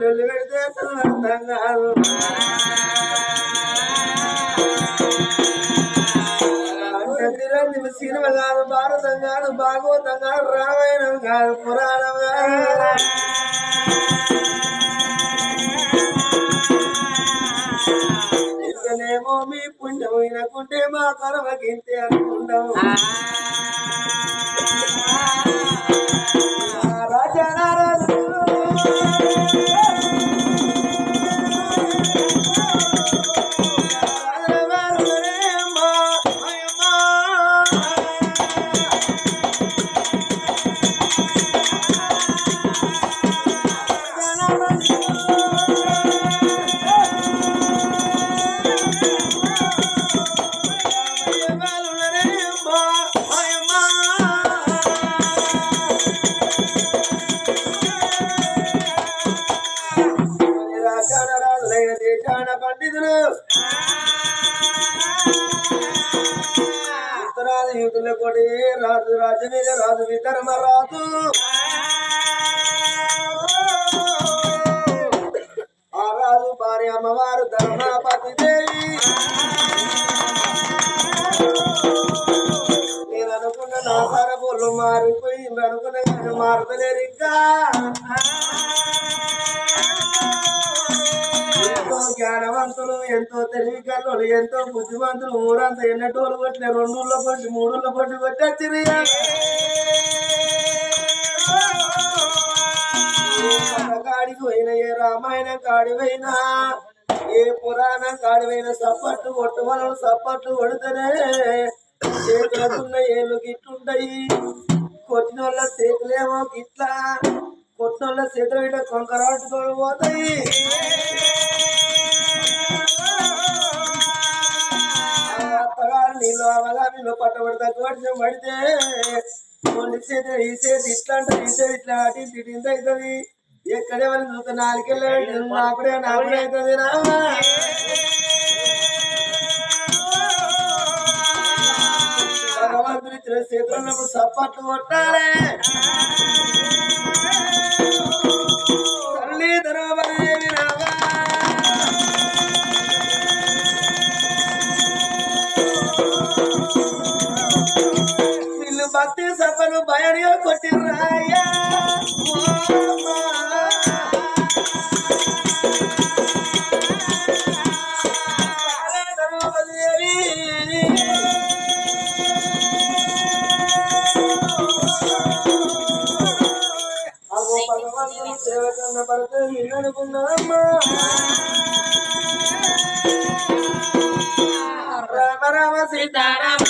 లొల్లి పెడితే అర్థం కాదు. సినిమా కాదు, భారతం కాదు, భాగవతం కాదు, రామాయణం కాదు, పురాణం కాదు. ఇంకనేమో మీ పుణ్యం వినకుంటే మా కరవకింతే అనుకుంటాము. రాజా పండితులు ఉత్తరాది యుద్ధుల కొడి రాజు రాజు మీద రాజు విధర్మ రాజు ఆ రాజు భార్య అమ్మవారు ధర్మపతి దేవి. నేను అనుకున్న నా సరపులు మారిపోయి అనుకున్న కానీ మారతలేరు ఇంకా. ఎంతో జ్ఞానవంతులు, ఎంతో తెలివి కల్లోలు, ఎంతో బుద్ధిమంతులు, ఊరంతా ఎన్నటోళ్ళు కొట్టిన 2 ఊళ్ళ కొట్టి 3 ఊళ్ళ కొట్టి కొట్టచ్చి కాడికి పోయినా, ఏ రామాయణం కాడిపోయినా, ఏ పురాణం కాడిపోయినా సప్పట్టు కొట్టు వాళ్ళు సప్పట్టు కొడితేనే చేతులకున్న ఏళ్ళు గిట్లుంటాయి. కొట్టిన వాళ్ళ చేతులేమో గిట్లా, కొట్టిన వాళ్ళ చేతులు ఇట్లా కొంకరాటుకొని పోతాయి. అత్తగారు నీళ్ళు అవగా నీళ్ళు పట్టబడి వర్షం పడితే కొన్ని చేతులు ఈ చేతి ఇట్లా అంటే ఈ చేతి ఇట్లా అటు ఇటు ఇంత అవుతుంది. ఎక్కడే వాళ్ళు చూస్తే 4 కిలోమీటర్లు నాకుడే అవుతుంది రావా. భగవంతుని ఇచ్చిన చేతులు ఉన్నప్పుడు సప్పట్లు కొట్టాలి. తల్లి ధర్మపదేవి రావా. వీళ్ళు భక్తి సభను భయానిగా కొట్టిర్రాయ్యా. భగవంతుని సేవకన్న పడితే నిన్ననుకున్నామ్మా. రామ రామ సీతారామ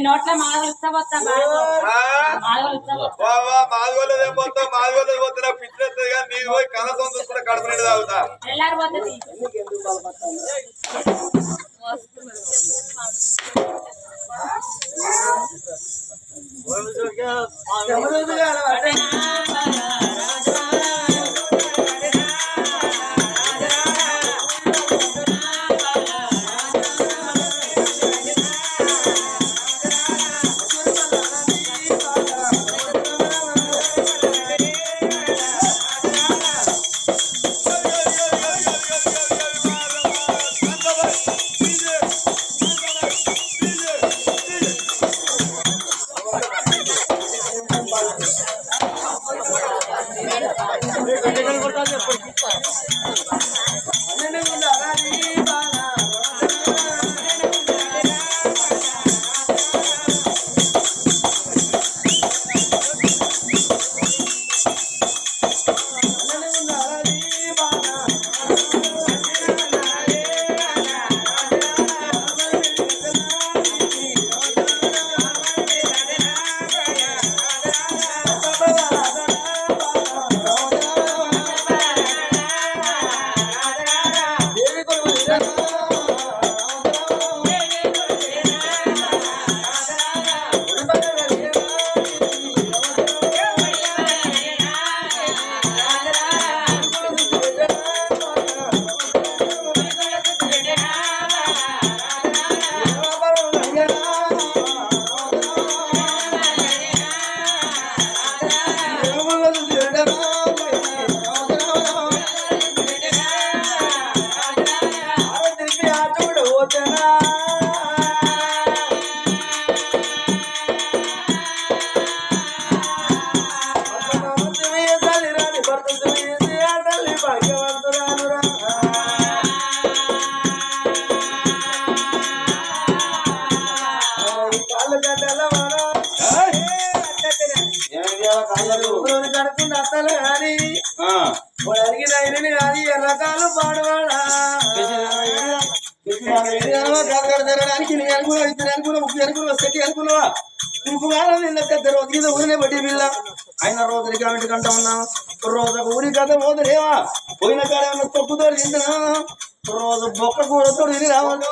నోట్ల మాధవలు పోతున్నా పిచ్చి కానీ నీకు పోయి కనసం చూసుకుంటే కడుపు నిండి తాగుతా. కడుపుండి అత్తలు కానీ వాడు అడిగిన ఆయనని కానీ ఎర్రకాలు పాడవాడా తిరగడానికి నేను అనుకున్నా ఇద్దరు అనుకున్నా ముగ్గురు అనుకున్నా సెట్టి అనుకున్నావా ఇంకొక నిన్న రోజు ఊరినే బట్టి పిల్ల ఆయన రోజులు కాబట్టి కంటా ఉన్నా రోజు ఊరి కథ పోదులేవా పోయిన కాడ ఏమన్నా తొక్కుతో తింటున్నా రోజు బొక్క కూరతో తిని రావాలి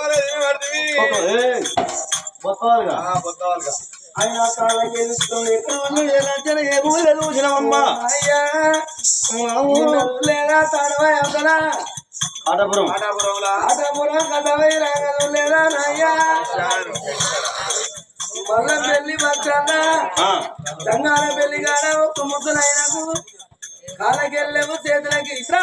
ఆయన కాళ్ళకి వెళ్తుంది ఎక్కడ ఏ రాజ్యం ఏ ఊళ్ళో చూసినామమ్మా అయ్యా లేదా తడవై అక్కడ ఆటపురం కథవై రాగలు లేదా నాయ్యా మళ్ళా పెళ్లి వచ్చాక సంగాల పెళ్లి కాడ ఒక ముద్దులైనకు కాళ్ళకెళ్ళేమో చేతులకి ఇట్రా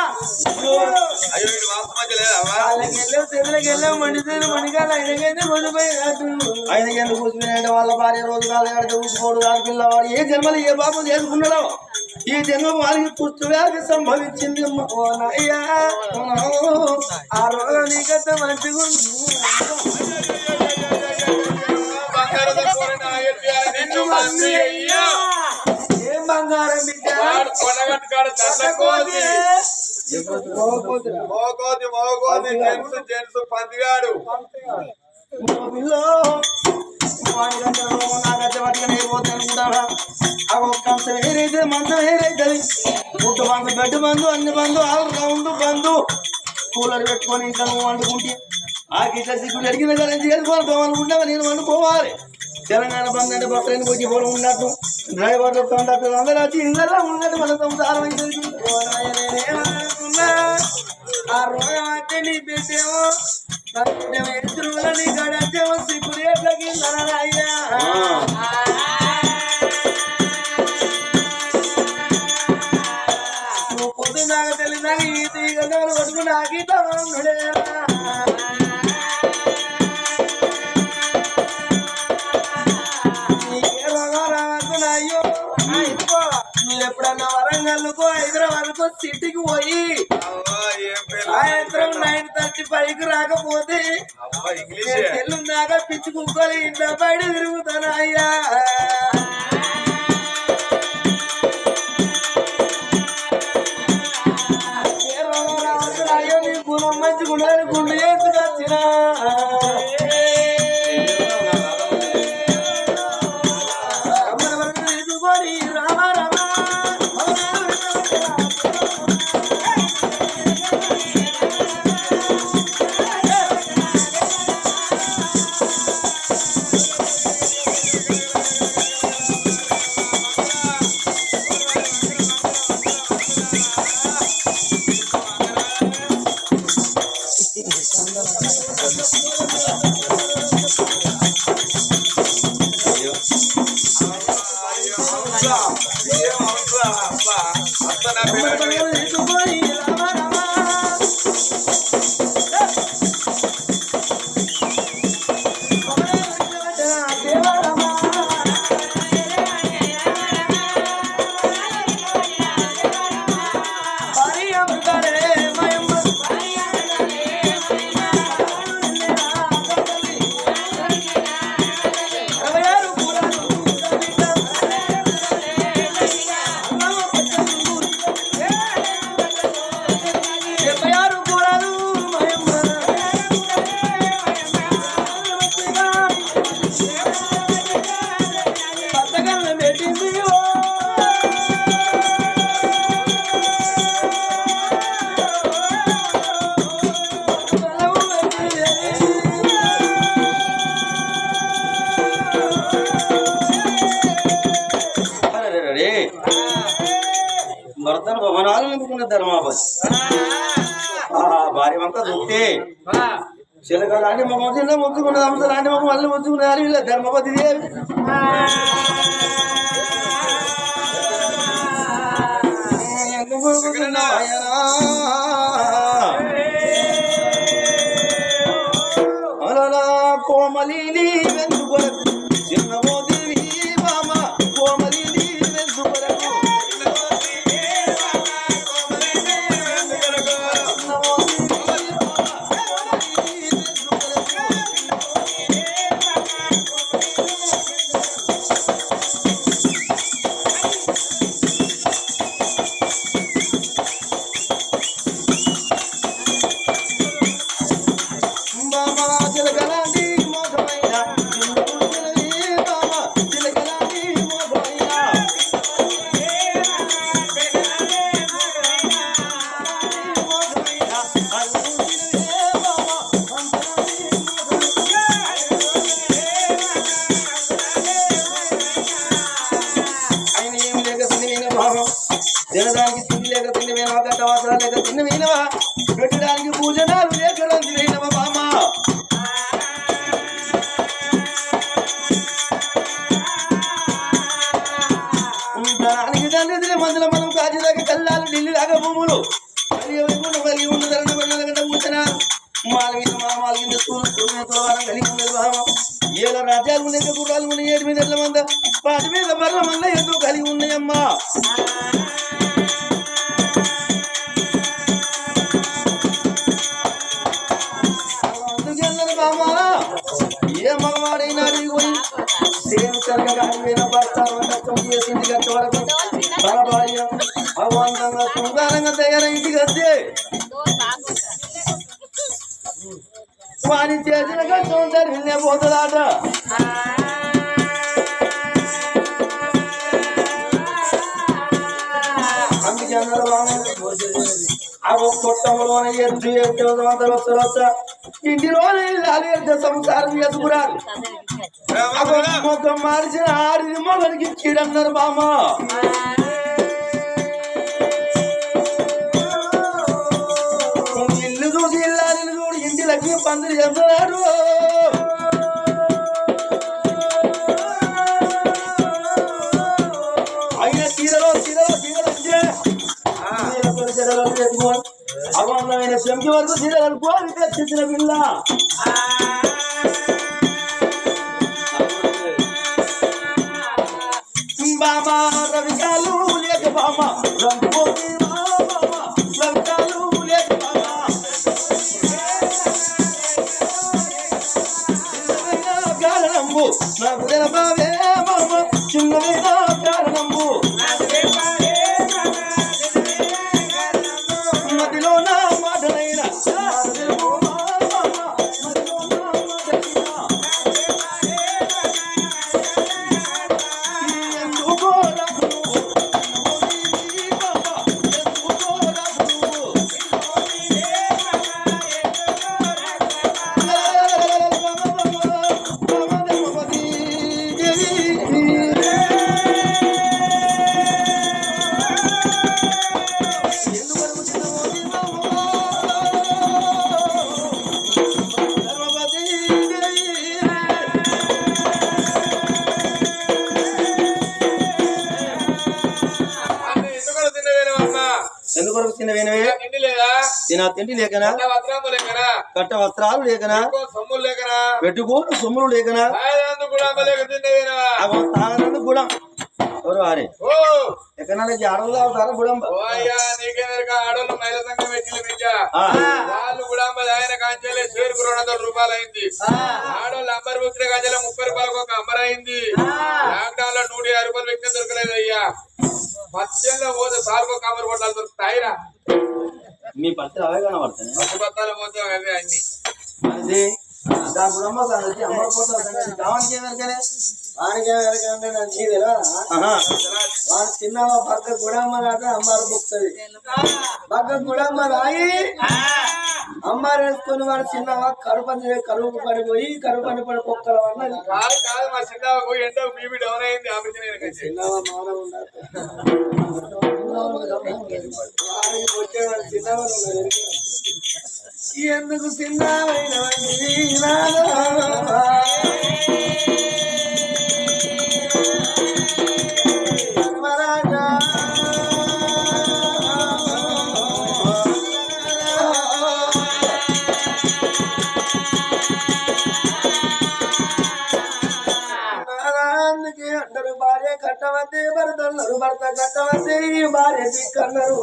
కాళ్ళకెళ్ళేవు చేతులకి వెళ్ళావు మండితేను మణికాలు ఆయనకైతే కొనిపోయినట్టు ఆయనకి ఎందుకు కూర్చున్నాయంటే వాళ్ళ భార్య రోజు కాలు కడితే ఊసుకోడు కాదు పిల్లవాడు ఏ జన్మలు ఏ బాబు చేసుకున్నాడో ఈ జన్మ వారికి పుష్టి సంభవించింది ఆ రోజు నీకంత మంచిగా ఏం బంగారం బిడ్డ పందిగాడు పిల్లో అనుకుంటాడా ఒక్క వేరైతే మంచం వేరైతుంది పుట్టు బంధు బెడ్ బంధు అన్ని బంధు ఆల్ రౌండ్ బంధు కూలర్ పెట్టుకొని ఇంకా నువ్వు వండుకుంటే ఆ గిట్ల సిగ్గులు అడిగిన కానీ చేసుకోవాలి అనుకుంటా నేను వండుకోవాలి తెలంగాణ బంద్ అంటే బొక్కలని పోయి పోవడం ఉన్నట్టు డ్రైవర్లు కండక్టర్ అందరూ వచ్చి ఇందరూ ఉన్నట్టు మన సంసారం ఆ రోజు అంటే నీ పెట్టేమో ఎదురులో నీ గడేమో సిగ్గులు ఎట్లకి అయ్యా నువ్వు పొద్దున్నాక తెలియదాక ఈ తీగలు పట్టుకు నాకితా మీరు ఎప్పుడన్నా వరంగల్కు హైదరాబాద్కు సిటీకి పోయి సాయంత్రం 9:35కి రాకపోతే తెల్లుందాకా పిచ్చి కుక్కలు ఇంట్లో బయట తిరుగుతాను అయ్యా అయ్యో నీ గుణం మంచిగా గుండు చేసుకొచ్చినా భర్తను భవనాలు నింపుకున్న ధర్మాపతి భార్య అంతా దుక్తే చిలక లాంటి మొక్క చిన్న మొత్తుకున్నది అంశ లాంటి మొక్క మళ్ళీ మొత్తుకున్నారు వీళ్ళ ధర్మపతి దేవి అలా కోమలి వెందుకొరకు చిన్నమో దేవి మామ కోమలి వెందుకొరకు పట్టవసరాలు లేక తిన్న వినవా పెట్టడానికి పూజనాలు లేక తినవా బామ్మ దానికి తండ్రి మందుల మనం కాజీలాగా కల్లాలు ఢిల్లీ లాగా భూములు కలిగి ఉన్నదన్న కూర్చున్నారు మాల మీద మాల కింద కలిగి ఉన్నది బామ్మ ఏళ్ళ రాజ్యాలు ఉన్నాయి గుర్రాలు ఉన్నాయి 7 మీద ఎడ్ల మంద వాటి మీద బర్ర మంద ఎందుకు కలిగి ఉన్నాయమ్మా అందుకెళ్ళదు బామ్మ ఏ మగవాడైనా పోయి సేమ్ సరిగా భర్త చేసింది గంట వరకు బలబాల్య భగవంతంగా సుందరంగా తయారైంది కదే వాణి చేసిన కష్టం జరిగినే పోతుందాట అందుకే అన్నారు అవి కొట్టంలోనే వస్తా ఇంటిలోనే సంసారం చేసుకురారు మొత్తం మార్చిన ఆడిది మొదటికి కీడన్నారు బామ్మ ఇల్లు చూసి ఇల్లారిని చూడు ఇంటిలకి పందిరి చేస్తున్నారు అయిన చీరలో అవంతమైన శంకి వరకు చీరలు అనుకోని తెచ్చిన పిల్ల బామా రవికాలు లేక బామా రంగోలి బామా రవికాలు లేక బామా కారణంబు నాకు తెలపావే బామ చిన్నవేనా కారణంబు మదిలో నా మాటనైనా ఎందుకొరకు తినవేనవే తిండి లేకనా కట్ట వస్త్రాలు లేకనా పెట్టుకోలు సొమ్ములు లేకనా తాగనందుకు కూడా ఎవరు వారే ఎక్కడికి ఆడవాళ్ళు అవుతారా గుడంబ ఆడవాళ్ళు మహిళా సంఘం పెట్టిన బిడ్డ వాళ్ళు గుడంబ ఆయన కాంచెలే షేరుకు 200 రూపాయలు అయింది ఆడవాళ్ళు అంబర్ బుక్కిన కాంచెలే 30 రూపాయలకు ఒక అంబర్ అయింది లాక్డౌన్ లో 150 రూపాయలు పెట్టిన దొరకలేదు అయ్యా పచ్చల్లో పోతే సార్కో కామర్ బొట్టాలు దొరుకుతాయిరా మీ పత్తి అవే కనబడతాయి పచ్చి బత్తాలు పోతే అవే అన్ని అది దాని గుడమ్మ దానికి అమ్మ పోతాను దానికి ఏమరికనే వానికి ఏమరికంటే నాకు తెలియదా వాడు చిన్న పక్క గుడమ్మ కాక అమ్మారు బుక్తుంది పక్క గుడమ్మ రాయి అమ్మారు వేసుకొని వాడు చిన్నవా కరువుకు పడిపోయి కరువు పడి కుక్కల అన్నది కాదు మా చిన్నవా పోయి ఎండ బీబీ డౌన్ అయింది ఆపరేషన్ చిన్నవా మౌనం చిన్నవాళ్ళు ఎందుకు చిన్నవైన అందరూ భార్య కట్టవద్దే భర్తన్నారు భర్త కట్టవద్దే భార్య దిక్కన్నారు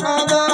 నాదా